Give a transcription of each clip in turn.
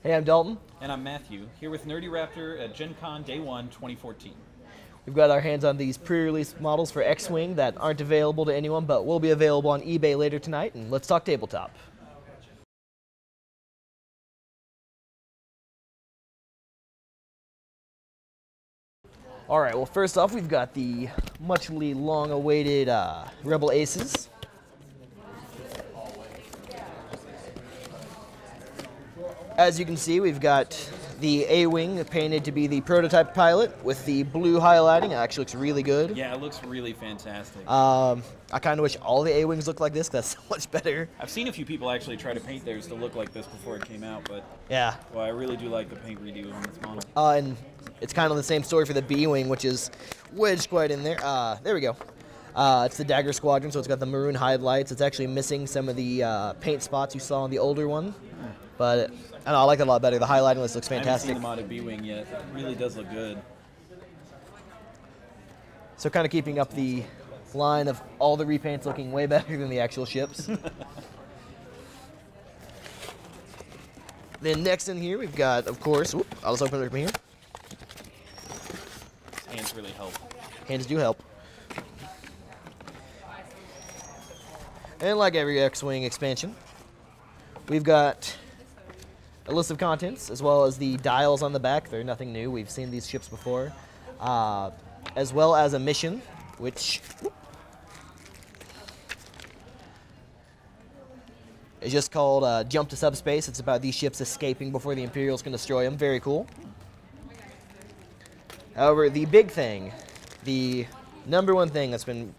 Hey, I'm Dalton. And I'm Matthew, here with NerdyRaptor at GenCon Day 1 2014. We've got our hands on these pre-release models for X-Wing that aren't available to anyone, but will be available on eBay later tonight, and let's talk tabletop. Alright, well first off we've got the muchly long-awaited Rebel Aces. As you can see, we've got the A-Wing painted to be the prototype pilot with the blue highlighting. It actually looks really good. Yeah, it looks really fantastic. I kind of wish all the A-Wings looked like this, because that's so much better. I've seen a few people actually try to paint theirs to look like this before it came out, but yeah. Well, I really do like the paint redo on this model. And it's kind of the same story for the B-Wing, which is wedged quite in there. There we go. It's the Dagger Squadron, so it's got the maroon highlights. It's actually missing some of the paint spots you saw on the older one. But I don't know, I like it a lot better. The highlighting list looks fantastic. I haven't seen the modded B-Wing yet. It really does look good. So kind of keeping up the line of all the repaints looking way better than the actual ships. Then next in here, we've got, of course, I'll just open it from here. Hands really help. Hands do help. And like every X-Wing expansion, we've got a list of contents, as well as the dials on the back. They're nothing new. We've seen these ships before. As well as a mission, which is just called Jump to Subspace. It's about these ships escaping before the Imperials can destroy them. Very cool. However, the big thing, the #1 thing that's been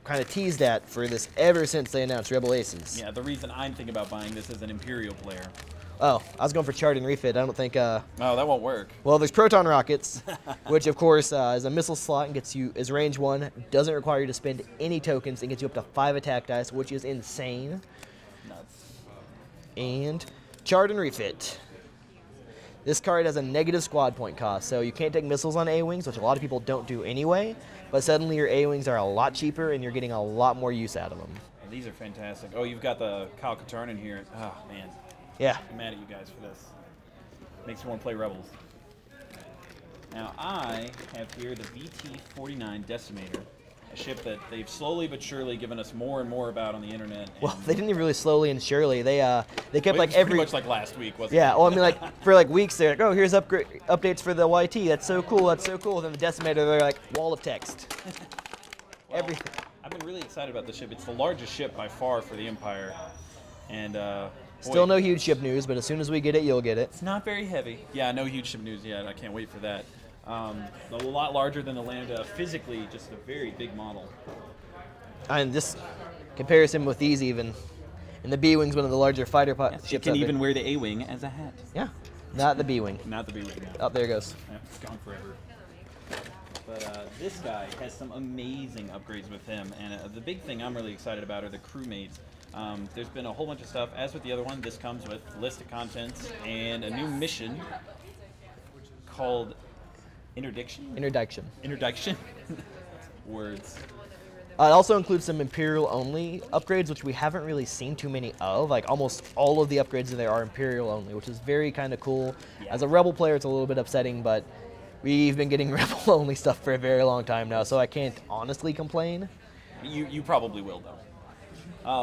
kind of teased at for this ever since they announced Rebel Aces. Yeah, the reason I'm thinking about buying this as an Imperial player. Oh, I was going for chart and refit. I don't think... No, that won't work. Well, there's proton rockets, which of course is a missile slot and is range 1. Doesn't require you to spend any tokens and gets you up to 5 attack dice, which is insane. Nuts. And chart and refit. This card has a negative squad point cost, so you can't take missiles on A-Wings, which a lot of people don't do anyway, but suddenly your A-Wings are a lot cheaper and you're getting a lot more use out of them. Oh, these are fantastic. Oh, you've got the Kyle Katarn in here. Oh, man. Yeah. I'm mad at you guys for this. Makes me want to play Rebels. Now, I have here the VT-49 Decimator, a ship that they've slowly but surely given us more and more about on the internet. Well, they didn't even really slowly and surely. They kept like every... pretty much like last week, wasn't it? Yeah, well, I mean, like, for like weeks, they're like, oh, here's updates for the YT. That's so cool, that's so cool. Then the Decimator, they're like, wall of text. Well, everything. I've been really excited about this ship. It's the largest ship by far for the Empire. And, still no huge ship news, but as soon as we get it, you'll get it. It's not very heavy. Yeah, no huge ship news yet. I can't wait for that. A lot larger than the Lambda. Physically, just a very big model. And this comparison with these even. And the B-Wing's one of the larger fighter ships. It can even wear the A-Wing as a hat. Yeah, not the B-Wing. Not the B-Wing, no. Oh, there it goes. Yeah, it's gone forever. But this guy has some amazing upgrades with him. And the big thing I'm really excited about are the crewmates. There's been a whole bunch of stuff. As with the other one, this comes with a list of contents and a new mission called Interdiction? Interdiction. Words. It also includes some Imperial-only upgrades, which we haven't really seen too many of. Like, almost all of the upgrades in there are Imperial-only, which is very kind of cool. Yeah. As a Rebel player, it's a little bit upsetting, but we've been getting Rebel-only stuff for a very long time now, so I can't honestly complain. You probably will, though.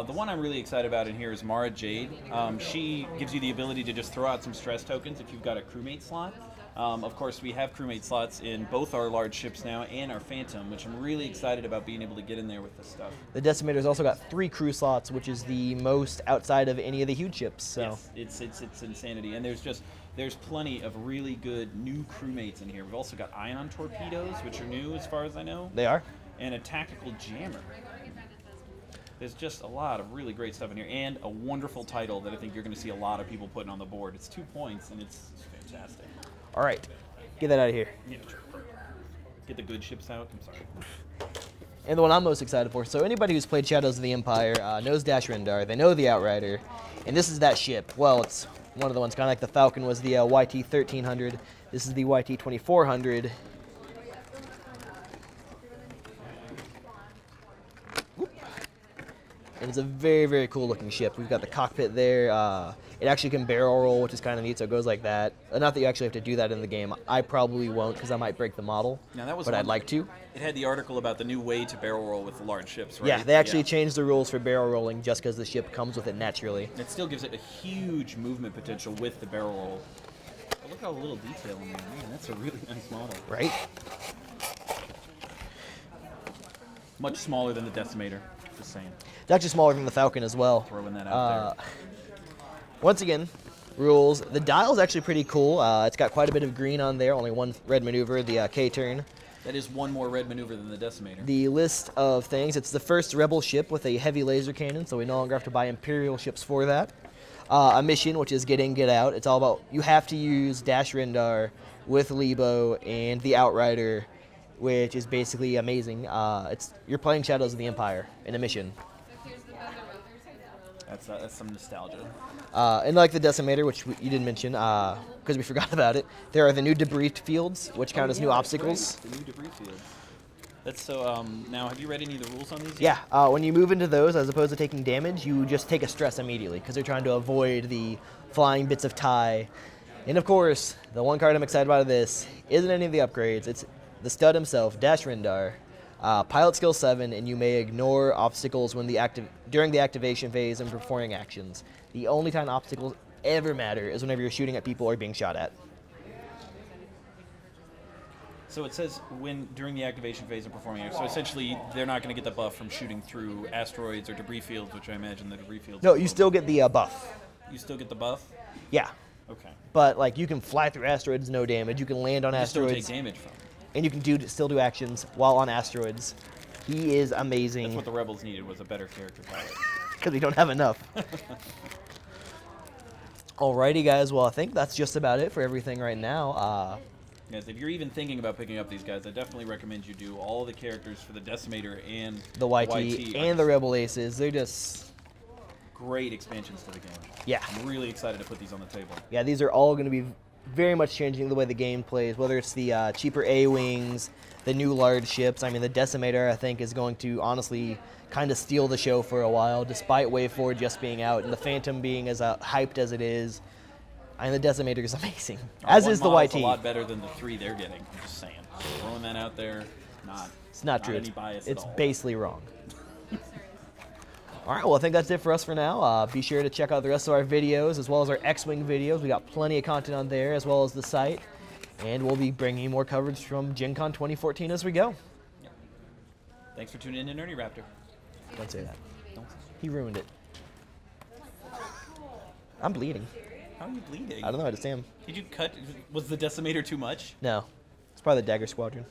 The one I'm really excited about in here is Mara Jade. She gives you the ability to just throw out some stress tokens if you've got a crewmate slot. Of course, we have crewmate slots in both our large ships now and our Phantom, which I'm really excited about being able to get in there with this stuff. The Decimator's also got 3 crew slots, which is the most outside of any of the huge ships. So. Yes, it's insanity, and there's plenty of really good new crewmates in here. We've also got ion torpedoes, which are new as far as I know. They are. And a tactical jammer. There's just a lot of really great stuff in here, and a wonderful title that I think you're going to see a lot of people putting on the board. It's 2 points, and it's fantastic. All right, get that out of here. Yeah. Get the good ships out. I'm sorry. And the one I'm most excited for. So anybody who's played Shadows of the Empire knows Dash Rendar. They know the Outrider, and this is that ship. Well, it's one of the ones, kind of like the Falcon was the YT-1300. This is the YT-2400. And it's a very, very cool looking ship. We've got the cockpit there. It actually can barrel roll, which is kind of neat, so it goes like that. Not that you actually have to do that in the game. I probably won't because I might break the model, now, that was but I'd like to. It had the article about the new way to barrel roll with large ships, right? Yeah, they actually changed the rules for barrel rolling just because the ship comes with it naturally. It still gives it a huge movement potential with the barrel roll. But look how little detail in there. Man, that's a really nice model. Right? Much smaller than the Decimator, just saying. It's actually smaller than the Falcon as well. Throwing that out there. Once again, rules. The dial's actually pretty cool. It's got quite a bit of green on there, only one red maneuver, the K-turn. That is one more red maneuver than the Decimator. The list of things, it's the first Rebel ship with a heavy laser cannon, so we no longer have to buy Imperial ships for that. A mission, which is get in, get out. It's all about, you have to use Dash Rendar with Lebo and the Outrider, which is basically amazing. You're playing Shadows of the Empire in a mission. That's some nostalgia. And like the Decimator, which you didn't mention, because we forgot about it, there are the new debris fields, which count as new obstacles. Right. The new debris fields. That's so. Now, have you read any of the rules on these? Yeah. When you move into those, as opposed to taking damage, you just take a stress immediately because they're trying to avoid the flying bits of tie. And of course, the one card I'm excited about of this isn't any of the upgrades. It's the stud himself, Dash Rendar. Pilot skill 7, and you may ignore obstacles when during the activation phase and performing actions. The only time obstacles ever matter is whenever you're shooting at people or being shot at. So it says during the activation phase and performing actions. So essentially, they're not going to get the buff from shooting through asteroids or debris fields, which I imagine the debris fields. No, you still get the buff. You still get the buff? Yeah. Okay. But like you can fly through asteroids, no damage. You can land on asteroids. You still take damage from them. And you can still do actions while on asteroids. He is amazing. That's what the Rebels needed, was a better character pilot. Because we don't have enough. Alrighty, guys. Well, I think that's just about it for everything right now. Guys, if you're even thinking about picking up these guys, I definitely recommend you do all the characters for the Decimator and the YT and the Rebel Aces. They're just great expansions to the game. Yeah. I'm really excited to put these on the table. Yeah, these are all going to be very much changing the way the game plays, whether it's the cheaper A-Wings, the new large ships. I mean, the Decimator, I think, is going to honestly kind of steal the show for a while, despite Wave 4 just being out and the Phantom being as hyped as it is. I mean, the Decimator is amazing, as is the YT. A lot better than the 3 they're getting, I'm just saying. Throwing that out there, it's not true. Any bias it's at all. Basically wrong. All right, well, I think that's it for us for now. Be sure to check out the rest of our videos, as well as our X-Wing videos. We got plenty of content on there, as well as the site. And we'll be bringing you more coverage from GenCon 2014 as we go. Yep. Thanks for tuning in to NerdyRaptor. Don't say that. He ruined it. I'm bleeding. How are you bleeding? I don't know, I just am. Did you cut? Was the Decimator too much? No. It's probably the Dagger Squadron.